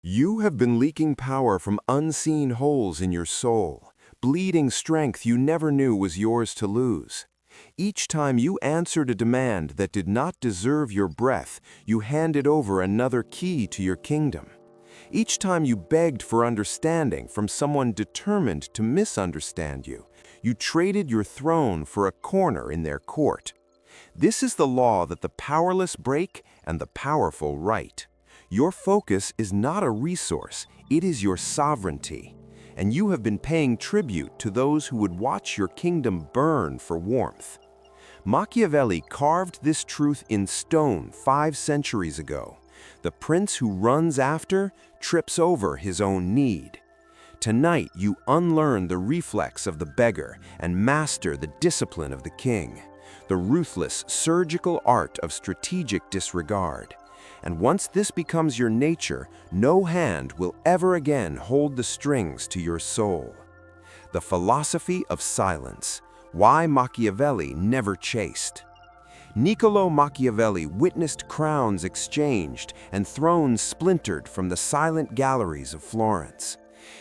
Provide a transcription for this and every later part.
You have been leaking power from unseen holes in your soul, bleeding strength you never knew was yours to lose. Each time you answered a demand that did not deserve your breath, you handed over another key to your kingdom. Each time you begged for understanding from someone determined to misunderstand you, you traded your throne for a corner in their court. This is the law that the powerless break and the powerful right. Your focus is not a resource, it is your sovereignty. And you have been paying tribute to those who would watch your kingdom burn for warmth. Machiavelli carved this truth in stone 5 centuries ago. The prince who runs after trips over his own need. Tonight you unlearn the reflex of the beggar and master the discipline of the king, the ruthless, surgical art of strategic disregard. And once this becomes your nature, no hand will ever again hold the strings to your soul. The philosophy of silence. Why Machiavelli never chased. Niccolo Machiavelli witnessed crowns exchanged and thrones splintered from the silent galleries of Florence.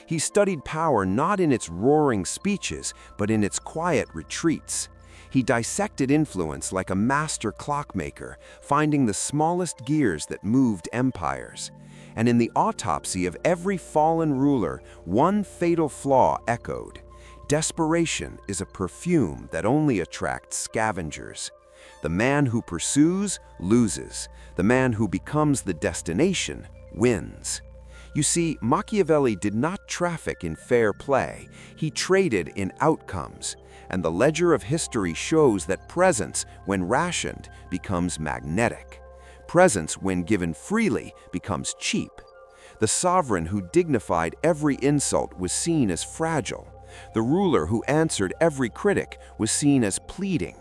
He studied power not in its roaring speeches, but in its quiet retreats. He dissected influence like a master clockmaker, finding the smallest gears that moved empires. And in the autopsy of every fallen ruler, one fatal flaw echoed. Desperation is a perfume that only attracts scavengers. The man who pursues loses. The man who becomes the destination wins. You see, Machiavelli did not traffic in fair play. He traded in outcomes. And the ledger of history shows that presence, when rationed, becomes magnetic. Presence, when given freely, becomes cheap. The sovereign who dignified every insult was seen as fragile. The ruler who answered every critic was seen as pleading.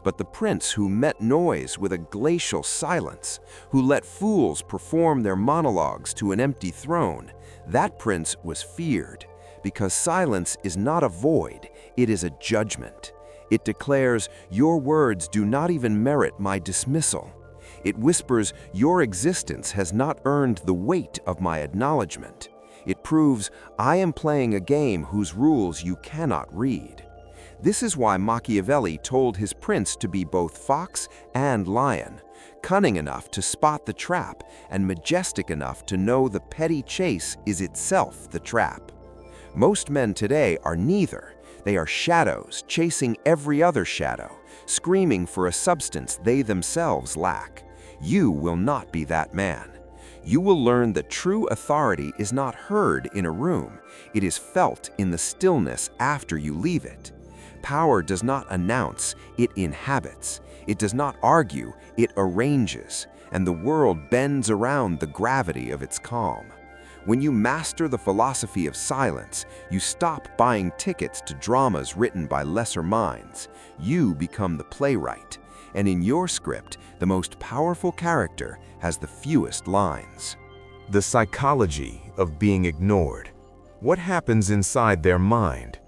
But the prince who met noise with a glacial silence, who let fools perform their monologues to an empty throne, that prince was feared. Because silence is not a void, it is a judgment. It declares, your words do not even merit my dismissal. It whispers, your existence has not earned the weight of my acknowledgement. It proves, I am playing a game whose rules you cannot read. This is why Machiavelli told his prince to be both fox and lion, cunning enough to spot the trap and majestic enough to know the petty chase is itself the trap. Most men today are neither. They are shadows chasing every other shadow, screaming for a substance they themselves lack. You will not be that man. You will learn that true authority is not heard in a room. It is felt in the stillness after you leave it. Power does not announce, it inhabits. It does not argue, it arranges. And the world bends around the gravity of its calm. When you master the philosophy of silence, you stop buying tickets to dramas written by lesser minds. You become the playwright. And in your script, the most powerful character has the fewest lines. The psychology of being ignored. What happens inside their mind?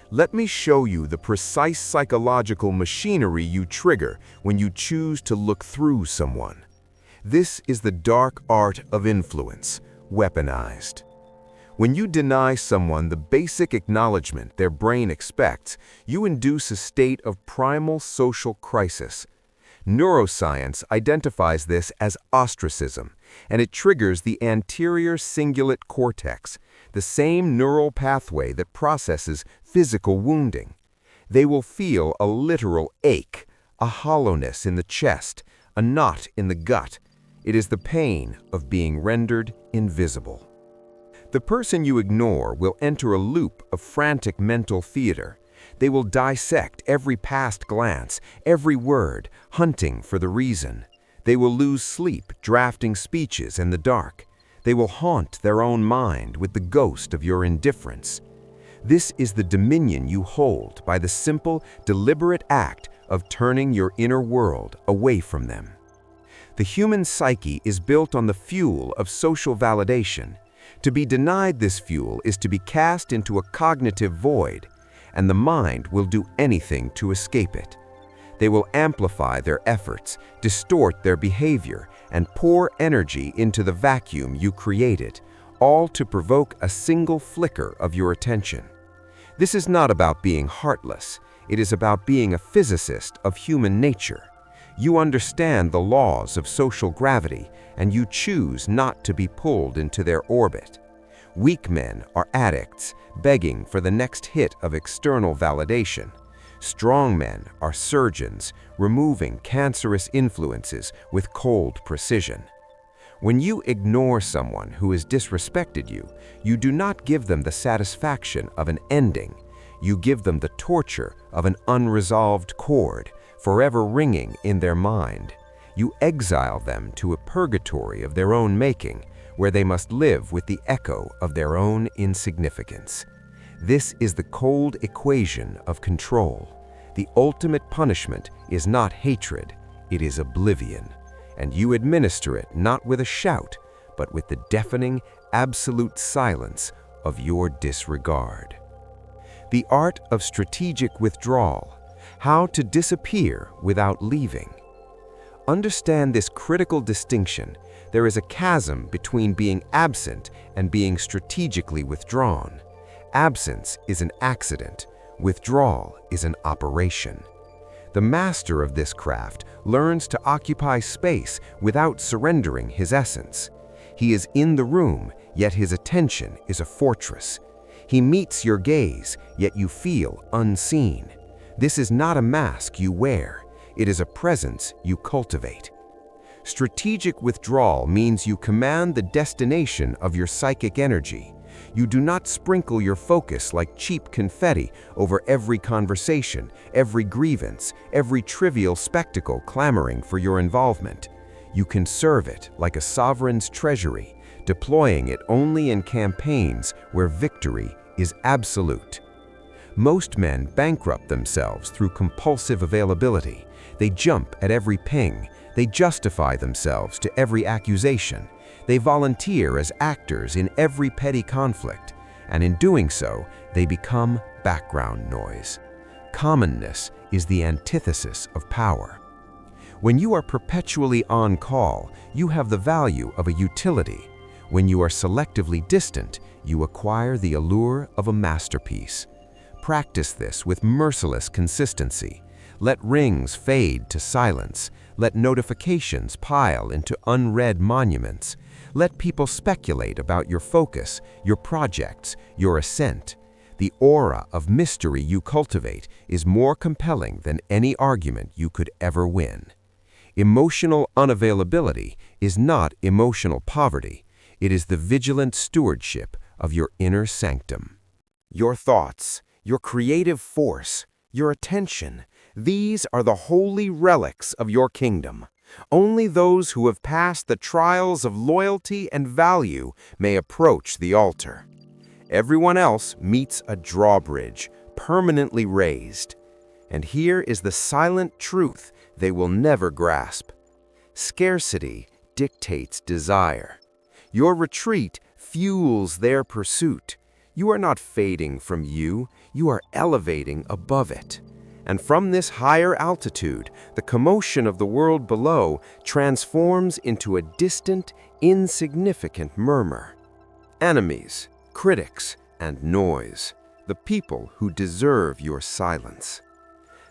Let me show you the precise psychological machinery you trigger when you choose to look through someone. This is the dark art of influence, weaponized. When you deny someone the basic acknowledgement their brain expects, you induce a state of primal social crisis. Neuroscience identifies this as ostracism, and it triggers the anterior cingulate cortex, the same neural pathway that processes physical wounding. They will feel a literal ache, a hollowness in the chest, a knot in the gut. It is the pain of being rendered invisible. The person you ignore will enter a loop of frantic mental theater. They will dissect every past glance, every word, hunting for the reason. They will lose sleep drafting speeches in the dark. They will haunt their own mind with the ghost of your indifference. This is the dominion you hold by the simple, deliberate act of turning your inner world away from them. The human psyche is built on the fuel of social validation. To be denied this fuel is to be cast into a cognitive void, and the mind will do anything to escape it. They will amplify their efforts, distort their behavior, and pour energy into the vacuum you created, all to provoke a single flicker of your attention. This is not about being heartless. It is about being a physicist of human nature. You understand the laws of social gravity, and you choose not to be pulled into their orbit. Weak men are addicts, begging for the next hit of external validation. Strong men are surgeons, removing cancerous influences with cold precision. When you ignore someone who has disrespected you, you do not give them the satisfaction of an ending. You give them the torture of an unresolved chord, forever ringing in their mind. You exile them to a purgatory of their own making, where they must live with the echo of their own insignificance. This is the cold equation of control. The ultimate punishment is not hatred, it is oblivion. And you administer it not with a shout, but with the deafening, absolute silence of your disregard. The art of strategic withdrawal, how to disappear without leaving. Understand this critical distinction. There is a chasm between being absent and being strategically withdrawn. Absence is an accident, withdrawal is an operation. The master of this craft learns to occupy space without surrendering his essence. He is in the room, yet his attention is a fortress. He meets your gaze, yet you feel unseen. This is not a mask you wear. It is a presence you cultivate. Strategic withdrawal means you command the destination of your psychic energy. You do not sprinkle your focus like cheap confetti over every conversation, every grievance, every trivial spectacle clamoring for your involvement. You conserve it like a sovereign's treasury, deploying it only in campaigns where victory is absolute. Most men bankrupt themselves through compulsive availability. They jump at every ping. They justify themselves to every accusation. They volunteer as actors in every petty conflict, and in doing so, they become background noise. Commonness is the antithesis of power. When you are perpetually on call, you have the value of a utility. When you are selectively distant, you acquire the allure of a masterpiece. Practice this with merciless consistency. Let rings fade to silence. Let notifications pile into unread monuments. Let people speculate about your focus, your projects, your ascent. The aura of mystery you cultivate is more compelling than any argument you could ever win. Emotional unavailability is not emotional poverty. It is the vigilant stewardship of your inner sanctum. Your thoughts, your creative force, your attention, these are the holy relics of your kingdom. Only those who have passed the trials of loyalty and value may approach the altar. Everyone else meets a drawbridge, permanently raised. And here is the silent truth they will never grasp. Scarcity dictates desire. Your retreat fuels their pursuit. You are not fading from you are elevating above it. And from this higher altitude, the commotion of the world below transforms into a distant, insignificant murmur. Enemies, critics, and noise, the people who deserve your silence.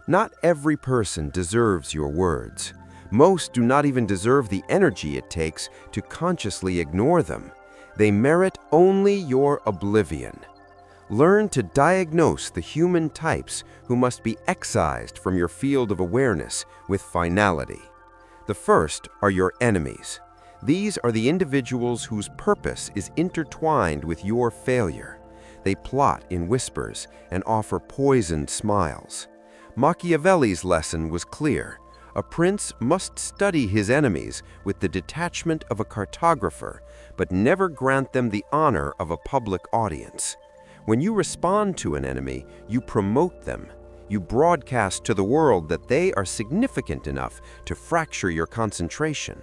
Not every person deserves your words. Most do not even deserve the energy it takes to consciously ignore them. They merit only your oblivion. Learn to diagnose the human types who must be excised from your field of awareness with finality. The first are your enemies. These are the individuals whose purpose is intertwined with your failure. They plot in whispers and offer poisoned smiles. Machiavelli's lesson was clear. A prince must study his enemies with the detachment of a cartographer, but never grant them the honor of a public audience. When you respond to an enemy, you promote them. You broadcast to the world that they are significant enough to fracture your concentration.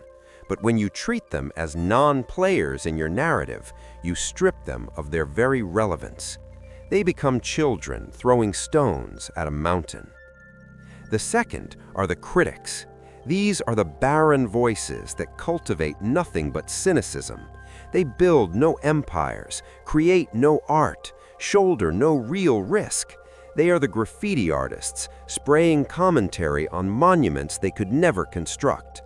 But when you treat them as non-players in your narrative, you strip them of their very relevance. They become children throwing stones at a mountain. The second are the critics. These are the barren voices that cultivate nothing but cynicism. They build no empires, create no art, shoulder no real risk. They are the graffiti artists, spraying commentary on monuments they could never construct.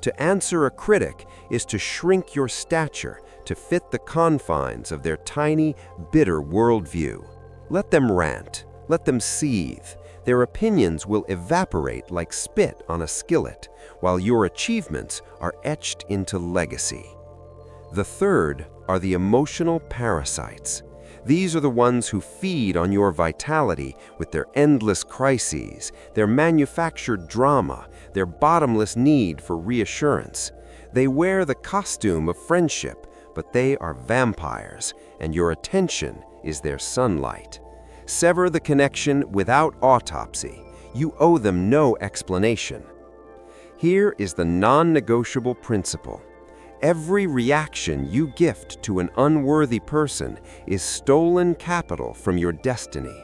To answer a critic is to shrink your stature to fit the confines of their tiny, bitter worldview. Let them rant, let them seethe. Their opinions will evaporate like spit on a skillet, while your achievements are etched into legacy. The third are the emotional parasites. These are the ones who feed on your vitality with their endless crises, their manufactured drama, their bottomless need for reassurance. They wear the costume of friendship, but they are vampires, and your attention is their sunlight. Sever the connection without autopsy. You owe them no explanation. Here is the non-negotiable principle. Every reaction you gift to an unworthy person is stolen capital from your destiny.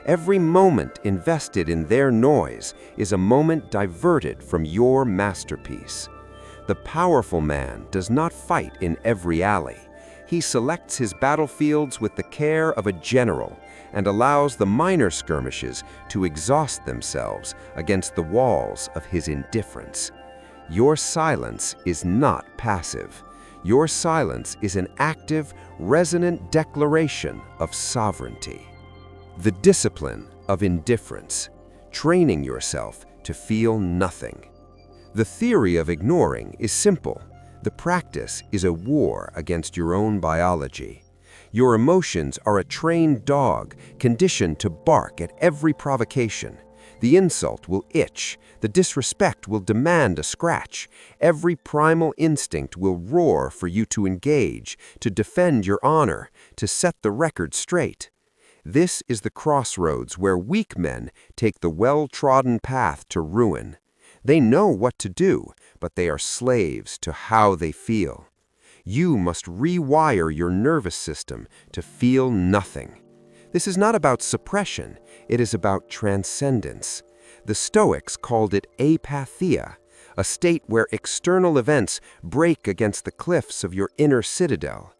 Every moment invested in their noise is a moment diverted from your masterpiece. The powerful man does not fight in every alley. He selects his battlefields with the care of a general and allows the minor skirmishes to exhaust themselves against the walls of his indifference. Your silence is not passive. Your silence is an active, resonant declaration of sovereignty. The discipline of indifference, training yourself to feel nothing. The theory of ignoring is simple. The practice is a war against your own biology. Your emotions are a trained dog conditioned to bark at every provocation. The insult will itch. The disrespect will demand a scratch. Every primal instinct will roar for you to engage, to defend your honor, to set the record straight. This is the crossroads where weak men take the well-trodden path to ruin. They know what to do, but they are slaves to how they feel. You must rewire your nervous system to feel nothing. This is not about suppression, it is about transcendence. The Stoics called it apatheia, a state where external events break against the cliffs of your inner citadel.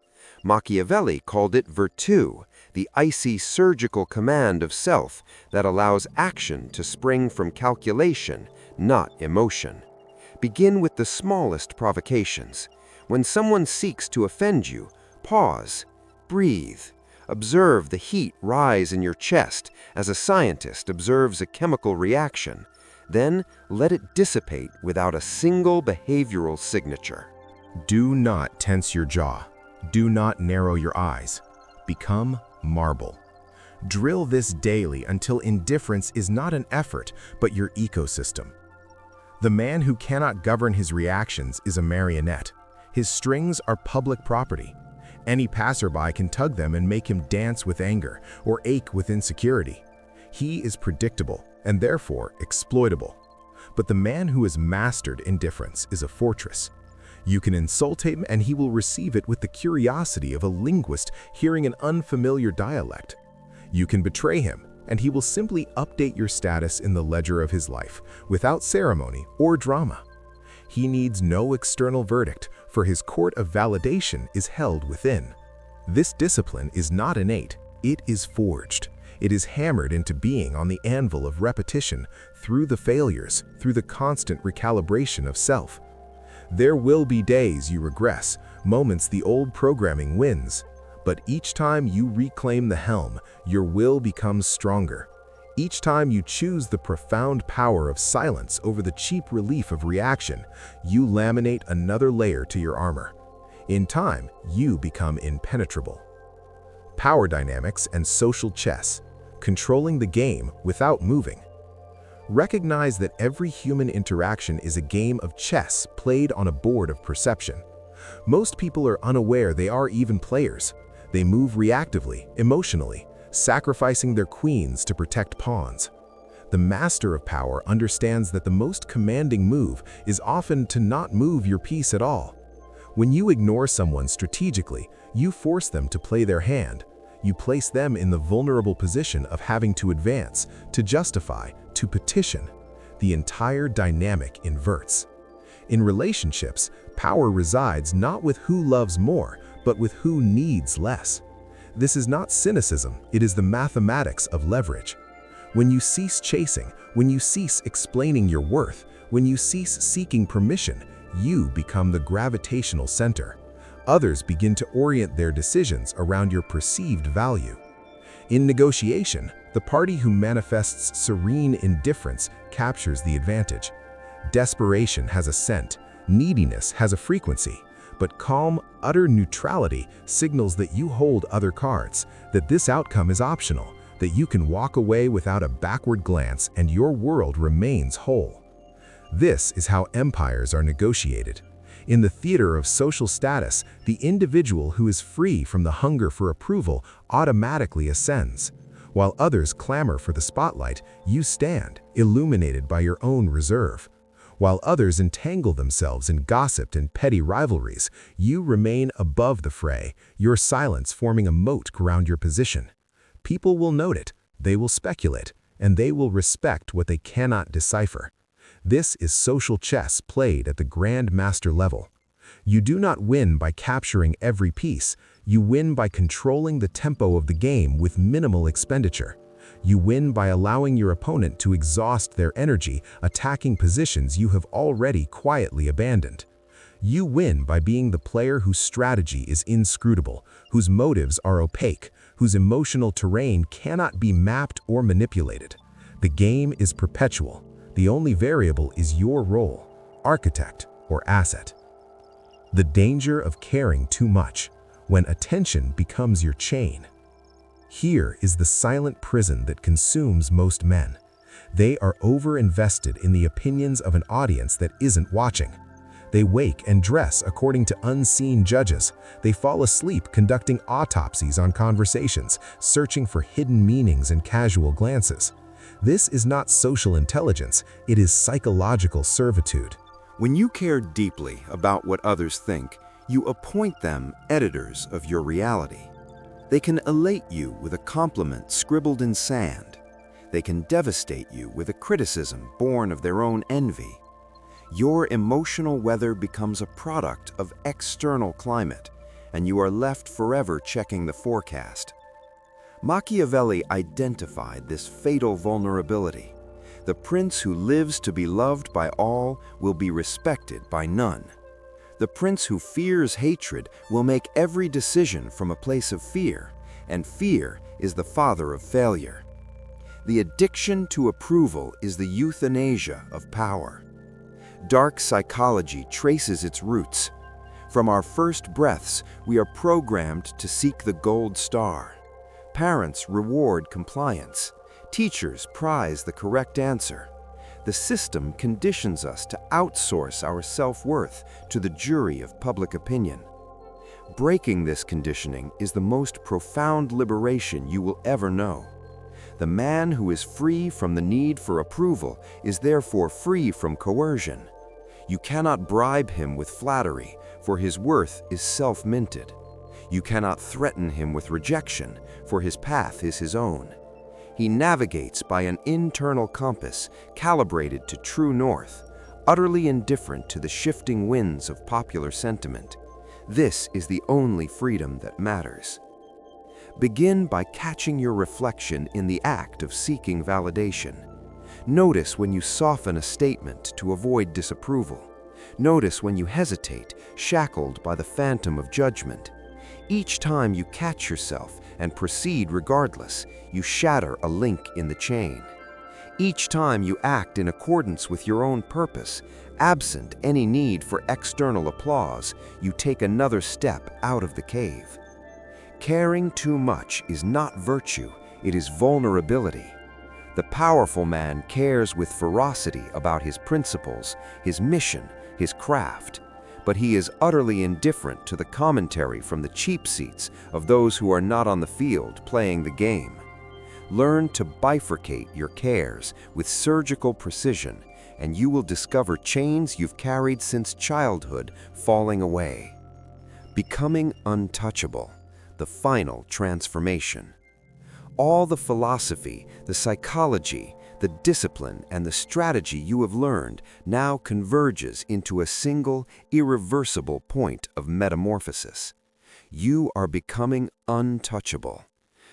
Machiavelli called it virtue, the icy surgical command of self that allows action to spring from calculation, not emotion. Begin with the smallest provocations. When someone seeks to offend you, pause, breathe. Observe the heat rise in your chest as a scientist observes a chemical reaction. Then let it dissipate without a single behavioral signature. Do not tense your jaw. Do not narrow your eyes. Become marble. Drill this daily until indifference is not an effort, but your ecosystem. The man who cannot govern his reactions is a marionette. His strings are public property. Any passerby can tug them and make him dance with anger or ache with insecurity. He is predictable and therefore exploitable. But the man who has mastered indifference is a fortress. You can insult him and he will receive it with the curiosity of a linguist hearing an unfamiliar dialect. You can betray him and he will simply update your status in the ledger of his life without ceremony or drama. He needs no external verdict, for his court of validation is held within. This discipline is not innate, it is forged. It is hammered into being on the anvil of repetition, through the failures, through the constant recalibration of self. There will be days you regress, moments the old programming wins. But each time you reclaim the helm, your will becomes stronger. Each time you choose the profound power of silence over the cheap relief of reaction, you laminate another layer to your armor. In time, you become impenetrable. Power dynamics and social chess, controlling the game without moving. Recognize that every human interaction is a game of chess played on a board of perception. Most people are unaware they are even players. They move reactively, emotionally, sacrificing their queens to protect pawns. The master of power understands that the most commanding move is often to not move your piece at all. When you ignore someone strategically, you force them to play their hand. You place them in the vulnerable position of having to advance, to justify, to petition. The entire dynamic inverts. In relationships, power resides not with who loves more, but with who needs less. This is not cynicism, it is the mathematics of leverage. When you cease chasing, when you cease explaining your worth, when you cease seeking permission, you become the gravitational center. Others begin to orient their decisions around your perceived value. In negotiation, the party who manifests serene indifference captures the advantage. Desperation has a scent, neediness has a frequency, but calm, utter neutrality signals that you hold other cards, that this outcome is optional, that you can walk away without a backward glance and your world remains whole. This is how empires are negotiated. In the theater of social status, the individual who is free from the hunger for approval automatically ascends. While others clamor for the spotlight, you stand, illuminated by your own reserve. While others entangle themselves in gossip and petty rivalries, you remain above the fray, your silence forming a moat around your position. People will note it, they will speculate, and they will respect what they cannot decipher. This is social chess played at the Grand Master level. You do not win by capturing every piece, you win by controlling the tempo of the game with minimal expenditure. You win by allowing your opponent to exhaust their energy attacking positions you have already quietly abandoned. You win by being the player whose strategy is inscrutable, whose motives are opaque, whose emotional terrain cannot be mapped or manipulated. The game is perpetual. The only variable is your role, architect or asset. The danger of caring too much, when attention becomes your chain. Here is the silent prison that consumes most men. They are over-invested in the opinions of an audience that isn't watching. They wake and dress according to unseen judges. They fall asleep conducting autopsies on conversations, searching for hidden meanings in casual glances. This is not social intelligence, it is psychological servitude. When you care deeply about what others think, you appoint them editors of your reality. They can elate you with a compliment scribbled in sand. They can devastate you with a criticism born of their own envy. Your emotional weather becomes a product of external climate, and you are left forever checking the forecast. Machiavelli identified this fatal vulnerability. The prince who lives to be loved by all will be respected by none. The prince who fears hatred will make every decision from a place of fear, and fear is the father of failure. The addiction to approval is the euthanasia of power. Dark psychology traces its roots. From our first breaths, we are programmed to seek the gold star. Parents reward compliance. Teachers prize the correct answer. The system conditions us to outsource our self-worth to the jury of public opinion. Breaking this conditioning is the most profound liberation you will ever know. The man who is free from the need for approval is therefore free from coercion. You cannot bribe him with flattery, for his worth is self-minted. You cannot threaten him with rejection, for his path is his own. He navigates by an internal compass calibrated to true north, utterly indifferent to the shifting winds of popular sentiment. This is the only freedom that matters. Begin by catching your reflection in the act of seeking validation. Notice when you soften a statement to avoid disapproval. Notice when you hesitate, shackled by the phantom of judgment. Each time you catch yourself and proceed regardless, you shatter a link in the chain. Each time you act in accordance with your own purpose, absent any need for external applause, you take another step out of the cave. Caring too much is not virtue, it is vulnerability. The powerful man cares with ferocity about his principles, his mission, his craft, but he is utterly indifferent to the commentary from the cheap seats of those who are not on the field playing the game. Learn to bifurcate your cares with surgical precision, and you will discover chains you've carried since childhood falling away. Becoming untouchable, the final transformation. All the philosophy, the psychology, the discipline, and the strategy you have learned now converges into a single, irreversible point of metamorphosis. You are becoming untouchable.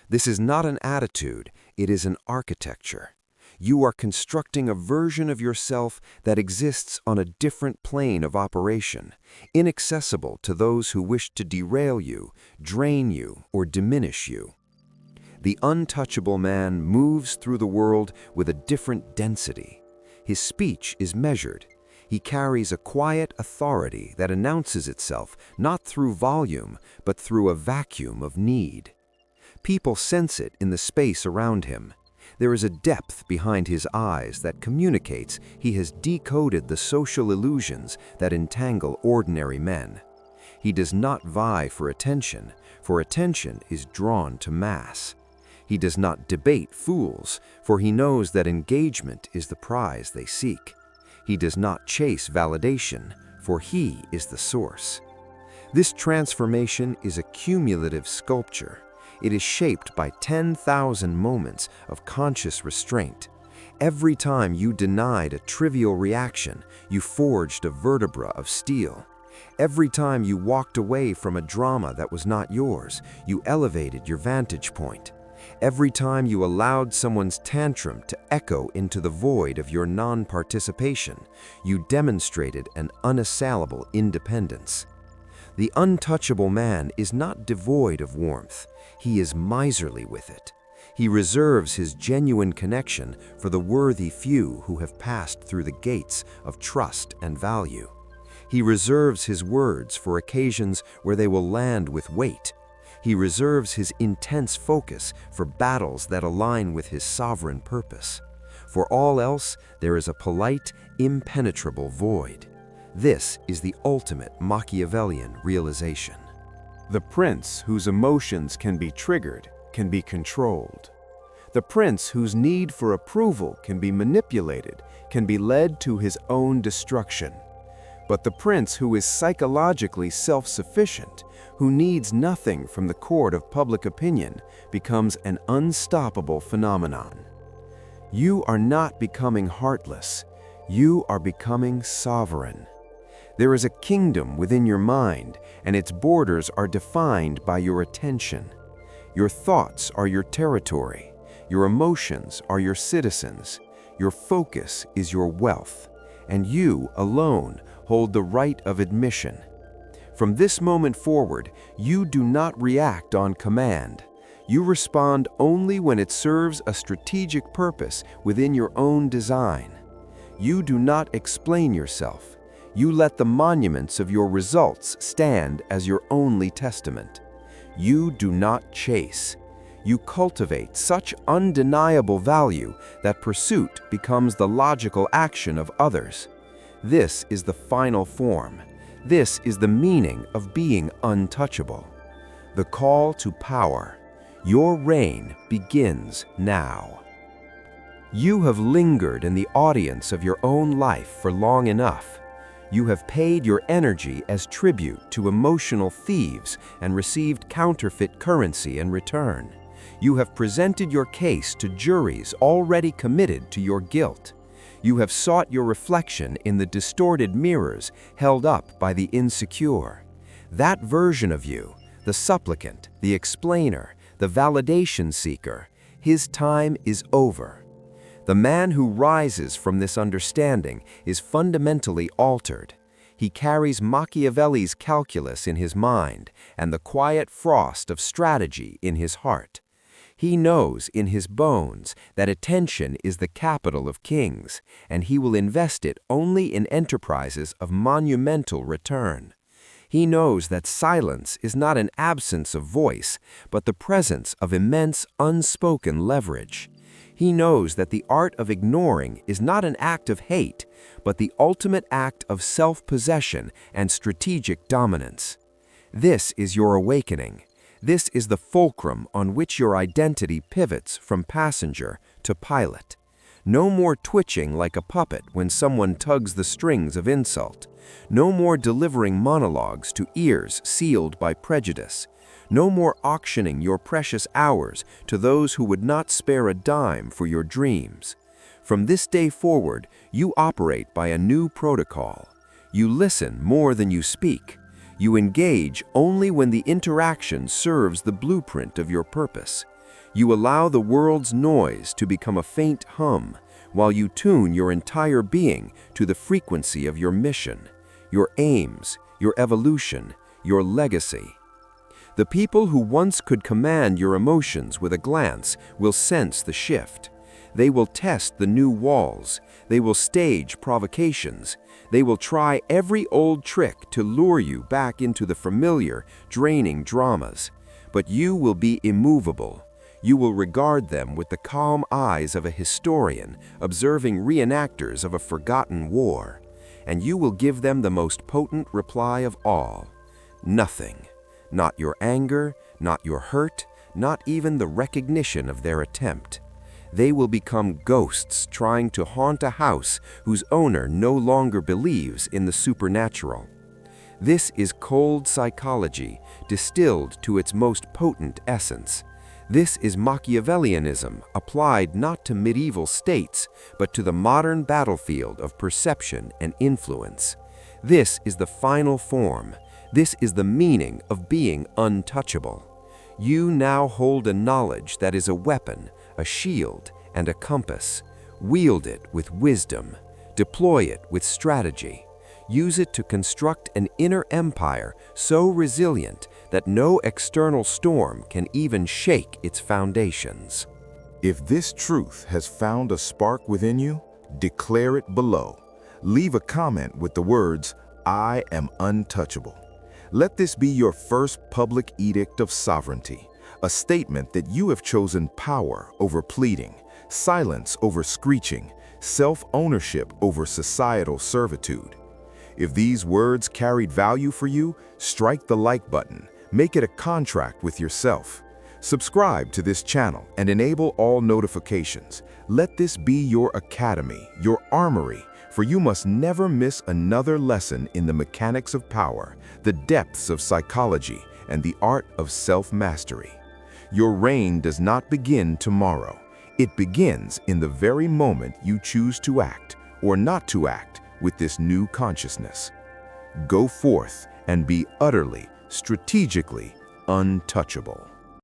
This is not an attitude, it is an architecture. You are constructing a version of yourself that exists on a different plane of operation, inaccessible to those who wish to derail you, drain you, or diminish you. The untouchable man moves through the world with a different density. His speech is measured. He carries a quiet authority that announces itself not through volume, but through a vacuum of need. People sense it in the space around him. There is a depth behind his eyes that communicates he has decoded the social illusions that entangle ordinary men. He does not vie for attention is drawn to mass. He does not debate fools, for he knows that engagement is the prize they seek. He does not chase validation, for he is the source. This transformation is a cumulative sculpture. It is shaped by 10,000 moments of conscious restraint. Every time you denied a trivial reaction, you forged a vertebra of steel. Every time you walked away from a drama that was not yours, you elevated your vantage point. Every time you allowed someone's tantrum to echo into the void of your non-participation, you demonstrated an unassailable independence. The untouchable man is not devoid of warmth. He is miserly with it. He reserves his genuine connection for the worthy few who have passed through the gates of trust and value. He reserves his words for occasions where they will land with weight. He reserves his intense focus for battles that align with his sovereign purpose. For all else, there is a polite, impenetrable void. This is the ultimate Machiavellian realization. The prince whose emotions can be triggered can be controlled. The prince whose need for approval can be manipulated can be led to his own destruction. But the prince who is psychologically self-sufficient, who needs nothing from the court of public opinion, becomes an unstoppable phenomenon. You are not becoming heartless. You are becoming sovereign. There is a kingdom within your mind, and its borders are defined by your attention. Your thoughts are your territory. Your emotions are your citizens. Your focus is your wealth, and you alone hold the right of admission. From this moment forward, you do not react on command. You respond only when it serves a strategic purpose within your own design. You do not explain yourself. You let the monuments of your results stand as your only testament. You do not chase. You cultivate such undeniable value that pursuit becomes the logical action of others. This is the final form. This is the meaning of being untouchable. The call to power. Your reign begins now. You have lingered in the audience of your own life for long enough. You have paid your energy as tribute to emotional thieves and received counterfeit currency in return. You have presented your case to juries already committed to your guilt. You have sought your reflection in the distorted mirrors held up by the insecure. That version of you, the supplicant, the explainer, the validation seeker, his time is over. The man who rises from this understanding is fundamentally altered. He carries Machiavelli's calculus in his mind and the quiet frost of strategy in his heart. He knows in his bones that attention is the capital of kings, and he will invest it only in enterprises of monumental return. He knows that silence is not an absence of voice, but the presence of immense unspoken leverage. He knows that the art of ignoring is not an act of hate, but the ultimate act of self-possession and strategic dominance. This is your awakening. This is the fulcrum on which your identity pivots from passenger to pilot. No more twitching like a puppet when someone tugs the strings of insult. No more delivering monologues to ears sealed by prejudice. No more auctioning your precious hours to those who would not spare a dime for your dreams. From this day forward, you operate by a new protocol. You listen more than you speak. You engage only when the interaction serves the blueprint of your purpose. You allow the world's noise to become a faint hum, while you tune your entire being to the frequency of your mission, your aims, your evolution, your legacy. The people who once could command your emotions with a glance will sense the shift. They will test the new walls. They will stage provocations. They will try every old trick to lure you back into the familiar, draining dramas. But you will be immovable. You will regard them with the calm eyes of a historian observing reenactors of a forgotten war. And you will give them the most potent reply of all: nothing. Not your anger, not your hurt, not even the recognition of their attempt. They will become ghosts trying to haunt a house whose owner no longer believes in the supernatural. This is cold psychology distilled to its most potent essence. This is Machiavellianism applied not to medieval states, but to the modern battlefield of perception and influence. This is the final form. This is the meaning of being untouchable. You now hold a knowledge that is a weapon, a shield, and a compass. Wield it with wisdom. Deploy it with strategy. Use it to construct an inner empire so resilient that no external storm can even shake its foundations. If this truth has found a spark within you, declare it below. Leave a comment with the words, "I am untouchable." Let this be your first public edict of sovereignty, a statement that you have chosen power over pleading, silence over screeching, self-ownership over societal servitude. If these words carried value for you, strike the like button. Make it a contract with yourself. Subscribe to this channel and enable all notifications. Let this be your academy, your armory, for you must never miss another lesson in the mechanics of power, the depths of psychology, and the art of self-mastery. Your reign does not begin tomorrow. It begins in the very moment you choose to act or not to act with this new consciousness. Go forth and be utterly, strategically untouchable.